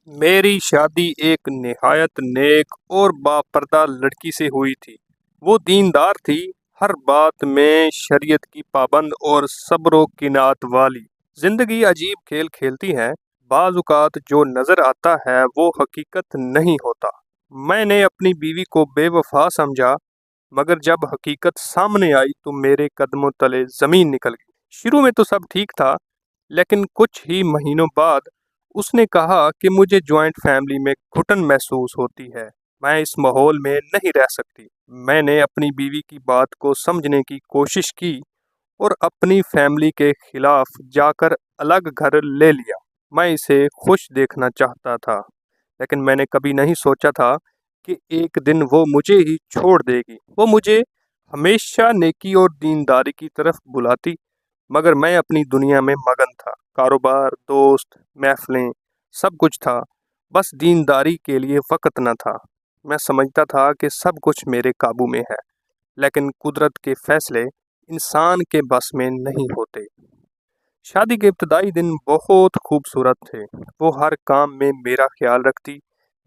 मेरी शादी एक निहायत नेक और बापर्दा लड़की से हुई थी। वो दीनदार थी, हर बात में शरीयत की पाबंद और सब्र किनात वाली। जिंदगी अजीब खेल खेलती है। बाजुकात जो नजर आता है वो हकीकत नहीं होता। मैंने अपनी बीवी को बेवफा समझा, मगर जब हकीकत सामने आई तो मेरे कदमों तले जमीन निकल गई। शुरू में तो सब ठीक था, लेकिन कुछ ही महीनों बाद उसने कहा कि मुझे जॉइंट फैमिली में घुटन महसूस होती है। मैं इस माहौल में नहीं रह सकती। मैंने अपनी बीवी की बात को समझने की कोशिश की और अपनी फैमिली के खिलाफ जाकर अलग घर ले लिया। मैं इसे खुश देखना चाहता था, लेकिन मैंने कभी नहीं सोचा था कि एक दिन वो मुझे ही छोड़ देगी। वो मुझे हमेशा नेकी और दीनदारी की तरफ बुलाती, मगर मैं अपनी दुनिया में मगन था। कारोबार, दोस्त, महफिलें, सब कुछ था, बस दीनदारी के लिए वक्त न था। मैं समझता था कि सब कुछ मेरे काबू में है, लेकिन कुदरत के फैसले इंसान के बस में नहीं होते। शादी के इब्तदाई दिन बहुत खूबसूरत थे। वो हर काम में मेरा ख्याल रखती,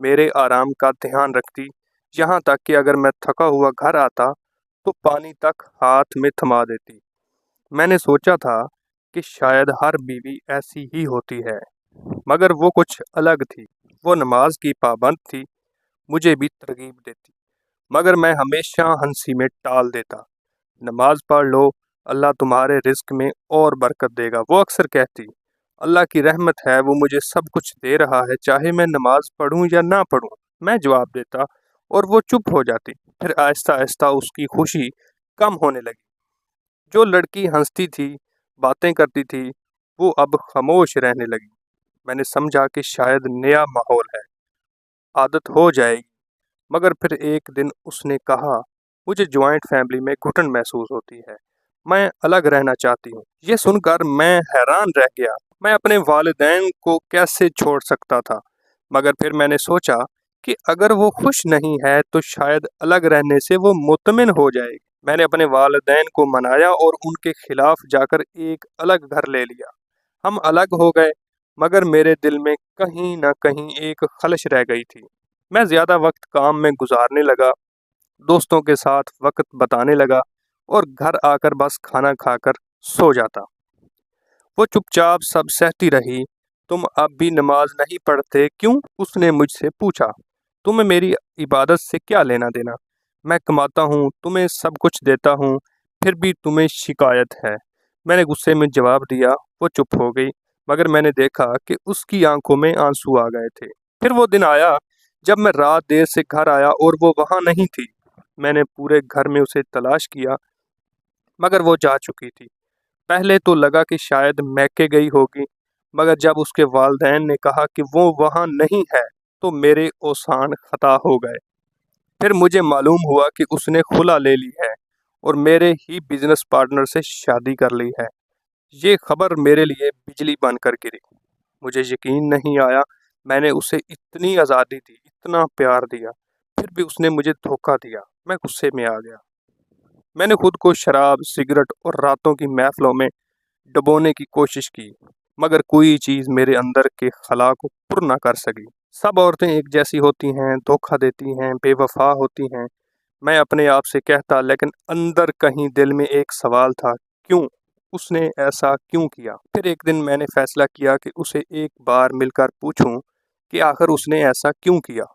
मेरे आराम का ध्यान रखती, यहाँ तक कि अगर मैं थका हुआ घर आता तो पानी तक हाथ में थमा देती। मैंने सोचा था कि शायद हर बीवी ऐसी ही होती है, मगर वो कुछ अलग थी। वो नमाज की पाबंद थी, मुझे भी तरगीब देती, मगर मैं हमेशा हंसी में टाल देता। नमाज पढ़ लो, अल्लाह तुम्हारे रिस्क में और बरकत देगा, वो अक्सर कहती। अल्लाह की रहमत है, वो मुझे सब कुछ दे रहा है, चाहे मैं नमाज पढ़ूं या ना पढ़ूं। मैं जवाब देता और वो चुप हो जाती। फिर आहिस्ता आहिस्ता उसकी खुशी कम होने लगी। जो लड़की हंसती थी, बातें करती थी, वो अब खामोश रहने लगी। मैंने समझा कि शायद नया माहौल है, आदत हो जाएगी। मगर फिर एक दिन उसने कहा, मुझे जॉइंट फैमिली में घुटन महसूस होती है, मैं अलग रहना चाहती हूँ। ये सुनकर मैं हैरान रह गया। मैं अपने वालिदैन को कैसे छोड़ सकता था, मगर फिर मैंने सोचा कि अगर वो खुश नहीं है तो शायद अलग रहने से वो मुतमिन हो जाएगी। मैंने अपने वालिदैन को मनाया और उनके खिलाफ जाकर एक अलग घर ले लिया। हम अलग हो गए, मगर मेरे दिल में कहीं ना कहीं एक खलश रह गई थी। मैं ज़्यादा वक्त काम में गुजारने लगा, दोस्तों के साथ वक्त बताने लगा और घर आकर बस खाना खाकर सो जाता। वो चुपचाप सब सहती रही। तुम अब भी नमाज नहीं पढ़ते क्यों? उसने मुझसे पूछा। तुम्हें मेरी इबादत से क्या लेना देना? मैं कमाता हूँ, तुम्हें सब कुछ देता हूँ, फिर भी तुम्हें शिकायत है। मैंने गुस्से में जवाब दिया। वो चुप हो गई, मगर मैंने देखा कि उसकी आंखों में आंसू आ गए थे। फिर वो दिन आया जब मैं रात देर से घर आया और वो वहाँ नहीं थी। मैंने पूरे घर में उसे तलाश किया, मगर वो जा चुकी थी। पहले तो लगा कि शायद मैके गई होगी, मगर जब उसके वालिदैन ने कहा कि वो वहाँ नहीं है तो मेरे ओसान खता हो गए। फिर मुझे मालूम हुआ कि उसने खुला ले ली है और मेरे ही बिजनेस पार्टनर से शादी कर ली है। ये खबर मेरे लिए बिजली बनकर गिरी। मुझे यकीन नहीं आया। मैंने उसे इतनी आज़ादी दी, इतना प्यार दिया, फिर भी उसने मुझे धोखा दिया। मैं गुस्से में आ गया। मैंने खुद को शराब, सिगरेट और रातों की महफिलों में डुबोने की कोशिश की, मगर कोई चीज़ मेरे अंदर के खला को पुर ना कर सकी। सब औरतें एक जैसी होती हैं, धोखा देती हैं, बेवफा होती हैं, मैं अपने आप से कहता, लेकिन अंदर कहीं दिल में एक सवाल था, क्यों? उसने ऐसा क्यों किया? फिर एक दिन मैंने फैसला किया कि उसे एक बार मिलकर पूछूं कि आखिर उसने ऐसा क्यों किया।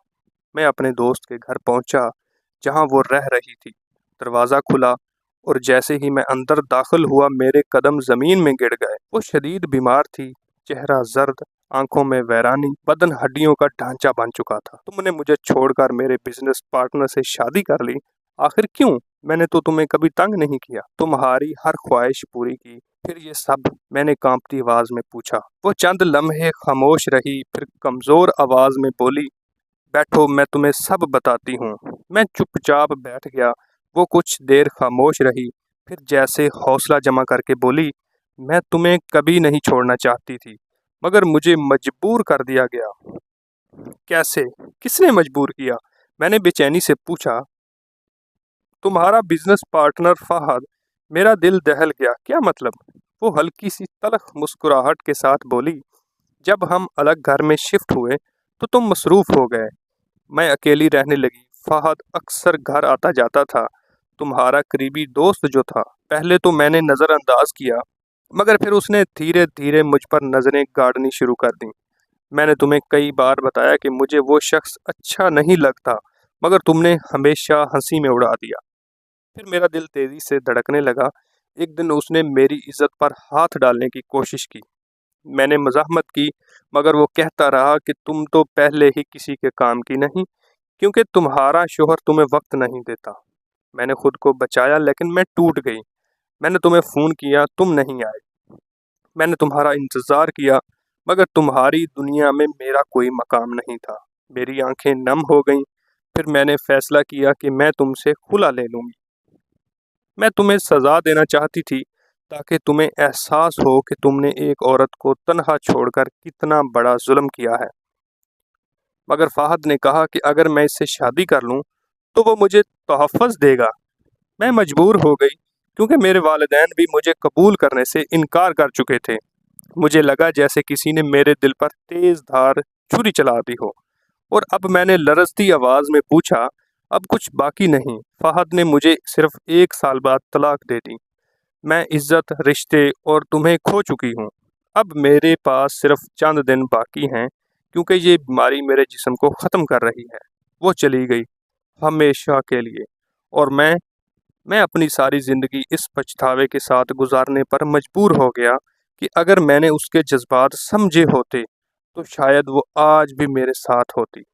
मैं अपने दोस्त के घर पहुंचा, जहां वो रह रही थी। दरवाज़ा खुला और जैसे ही मैं अंदर दाखिल हुआ मेरे कदम ज़मीन में गिर गए। वो शदीद बीमार थी, चेहरा जर्द, आंखों में वैरानी, बदन हड्डियों का ढांचा बन चुका था। तुमने मुझे छोड़कर मेरे बिजनेस पार्टनर से शादी कर ली, आखिर क्यों? मैंने तो तुम्हें कभी तंग नहीं किया, तुम्हारी हर ख्वाहिश पूरी की, फिर ये सब? मैंने कांपती आवाज में पूछा। वो चंद लम्हे खामोश रही, फिर कमजोर आवाज में बोली, बैठो, मैं तुम्हें सब बताती हूँ। मैं चुपचाप बैठ गया। वो कुछ देर खामोश रही, फिर जैसे हौसला जमा करके बोली, मैं तुम्हें कभी नहीं छोड़ना चाहती थी, मगर मुझे मजबूर कर दिया गया। कैसे? किसने मजबूर किया? मैंने बेचैनी से पूछा। तुम्हारा बिजनेस पार्टनर फहद। मेरा दिल दहल गया। क्या मतलब? वो हल्की सी तलख मुस्कुराहट के साथ बोली, जब हम अलग घर में शिफ्ट हुए तो तुम मसरूफ़ हो गए। मैं अकेली रहने लगी। फ़हद अक्सर घर आता जाता था। तुम्हारा करीबी दोस्त जो था, पहले तो मैंने नज़रअंदाज किया, मगर फिर उसने धीरे धीरे मुझ पर नज़रें गाड़नी शुरू कर दी। मैंने तुम्हें कई बार बताया कि मुझे वो शख्स अच्छा नहीं लगता, मगर तुमने हमेशा हंसी में उड़ा दिया। फिर मेरा दिल तेज़ी से धड़कने लगा। एक दिन उसने मेरी इज्जत पर हाथ डालने की कोशिश की। मैंने मज़ाहमत की, मगर वो कहता रहा कि तुम तो पहले ही किसी के काम की नहीं, क्योंकि तुम्हारा शोहर तुम्हें वक्त नहीं देता। मैंने खुद को बचाया, लेकिन मैं टूट गई। मैंने तुम्हें फ़ोन किया, तुम नहीं आए। मैंने तुम्हारा इंतज़ार किया, मगर तुम्हारी दुनिया में मेरा कोई मकाम नहीं था। मेरी आंखें नम हो गईं। फिर मैंने फैसला किया कि मैं तुमसे खुला ले लूँगी। मैं तुम्हें सज़ा देना चाहती थी, ताकि तुम्हें एहसास हो कि तुमने एक औरत को तन्हा छोड़कर कितना बड़ा जुल्म किया है। मगर फ़ाहद ने कहा कि अगर मैं इससे शादी कर लूँ, तो वो मुझे तोहफ़्फ़ुज़ देगा। मैं मजबूर हो गई, क्योंकि मेरे वालिदैन भी मुझे कबूल करने से इनकार कर चुके थे। मुझे लगा जैसे किसी ने मेरे दिल पर तेज़ धार छुरी चला दी हो। और अब मैंने लरजती आवाज़ में पूछा, अब कुछ बाकी नहीं? फ़हद ने मुझे सिर्फ 1 साल बाद तलाक दे दी। मैं इज्जत, रिश्ते और तुम्हें खो चुकी हूँ। अब मेरे पास सिर्फ चंद दिन बाकी हैं, क्योंकि ये बीमारी मेरे जिस्म को ख़त्म कर रही है। वो चली गई, हमेशा के लिए। और मैं अपनी सारी ज़िंदगी इस पछतावे के साथ गुजारने पर मजबूर हो गया कि अगर मैंने उसके जज्बात समझे होते, तो शायद वो आज भी मेरे साथ होती।